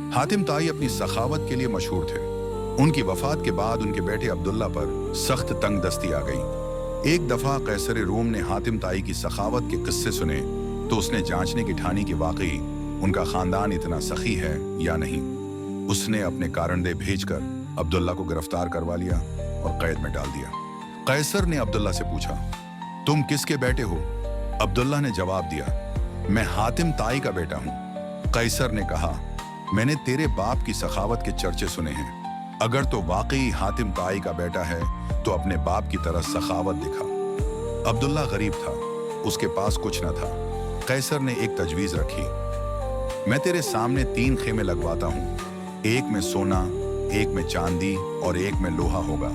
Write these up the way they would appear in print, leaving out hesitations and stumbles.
हातिम ताई अपनी सखावत के लिए मशहूर थे। उनकी वफात के बाद उनके बेटे अब्दुल्ला पर सख्त तंग दस्ती आ गई। एक दफा कैसर रूम ने हातिम ताई की सखावत के किस्से सुने तो उसने जांचने की ठानी कि वाकई उनका खानदान इतना सखी है या नहीं। उसने अपने कारणदे भेजकर अब्दुल्ला को गिरफ्तार करवा लिया और कैद में डाल दिया। कैसर ने अब्दुल्ला से पूछा, तुम किसके बेटे हो? अब्दुल्ला ने जवाब दिया, मैं हातिम ताई का बेटा हूं। कैसर ने कहा, मैंने तेरे बाप की सखावत के चर्चे सुने हैं। अगर तो वाकई हातिम ताई का बेटा है तो अपने बाप की तरह सखावत दिखा। अब्दुल्ला गरीब था, उसके पास कुछ न था। कैसर ने एक तजवीज रखी, मैं तेरे सामने 3 खेमे लगवाता हूं, एक में सोना, एक में चांदी और एक में लोहा होगा।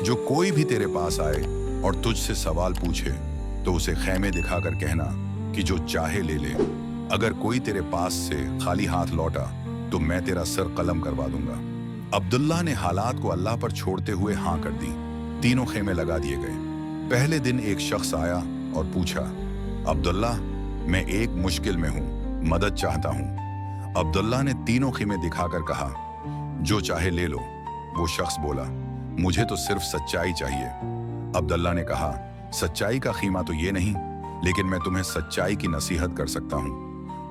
जो कोई भी तेरे पास आए और तुझसे सवाल पूछे तो उसे खेमे दिखाकर कहना कि जो चाहे ले ले। अगर कोई तेरे पास से खाली हाथ लौटा तो मैं तेरा सर कलम करवा दूंगा। अब्दुल्ला ने हालात को अल्लाह पर छोड़ते हुए हाँ कर दी। 3 खेमे लगा दिए गए। पहले दिन एक शख्स आया और पूछा, अब्दुल्ला, मैं एक मुश्किल में हूं, मदद चाहता हूं। अब्दुल्ला ने 3 खेमे दिखाकर कहा, जो चाहे ले लो। वो शख्स बोला, मुझे तो सिर्फ सच्चाई चाहिए। अब्दुल्ला ने कहा, सच्चाई का कीमा तो ये नहीं, लेकिन मैं तुम्हें सच्चाई की नसीहत कर सकता हूं।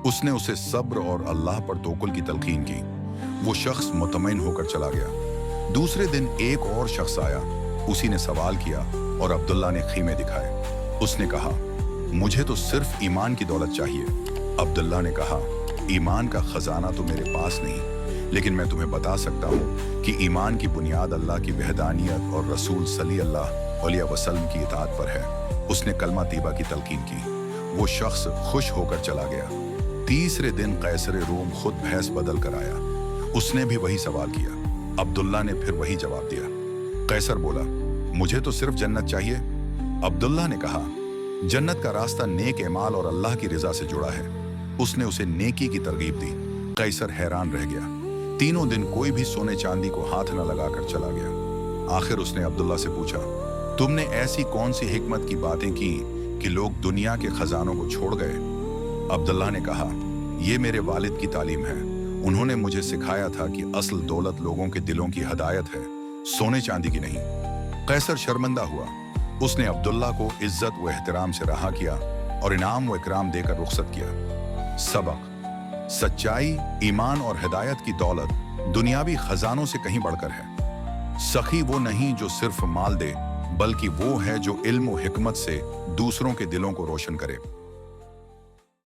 उसने उसे सब्र और अल्लाह पर तवक्कुल की तलकीन की। वो शख्स मुतमईन होकर चला गया। दूसरे दिन एक और शख्स आया। उसी ने सवाल किया और अब्दुल्ला ने खीमे दिखाए। उसने कहा, मुझे तो सिर्फ ईमान की दौलत चाहिए। अब्दुल्ला ने कहा, ईमान का खजाना तो मेरे पास नहीं, लेकिन मैं तुम्हें बता सकता हूँ कि ईमान की बुनियाद अल्लाह की वहदानियत और रसूल सल्लल्लाहु अलैहि वसल्लम की इताअत पर है। उसने कलमा तीबा की तलकीन की। वो शख्स खुश होकर चला गया। तीसरे दिन कैसर रूम खुद भैंस बदल कर आया। उसने भी वही सवाल किया। अब्दुल्ला ने फिर वही जवाब दिया। कैसर बोला, मुझे तो सिर्फ जन्नत चाहिए। अब्दुल्ला ने कहा, जन्नत का रास्ता नेक एमाल और अल्लाह की रिजा से जुड़ा है। उसने उसे नेकी की तरगीब दी। कैसर हैरान रह गया। 3 दिन कोई भी सोने चांदी को हाथ न लगाकर चला गया। आखिर उसने अब्दुल्ला से पूछा, तुमने ऐसी कौन सी हिकमत की बातें की कि लोग दुनिया के खजानों को छोड़ गए? अब्दुल्ला ने कहा, यह मेरे वालिद की तालीम है। उन्होंने मुझे सिखाया था कि असल दौलत लोगों के दिलों की हदायत है, सोने चांदी की नहीं। कैसर शर्मिंदा हुआ। उसने अब्दुल्ला को इज्जत व एहतराम से रहा किया और इनाम व इकराम देकर रुखसत किया। सबक: सच्चाई, ईमान और हिदायत की दौलत दुनियावी खजानों से कहीं बढ़कर है। सखी वो नहीं जो सिर्फ माल दे, बल्कि वो है जो इल्म व हिकमत से दूसरों के दिलों को रोशन करे।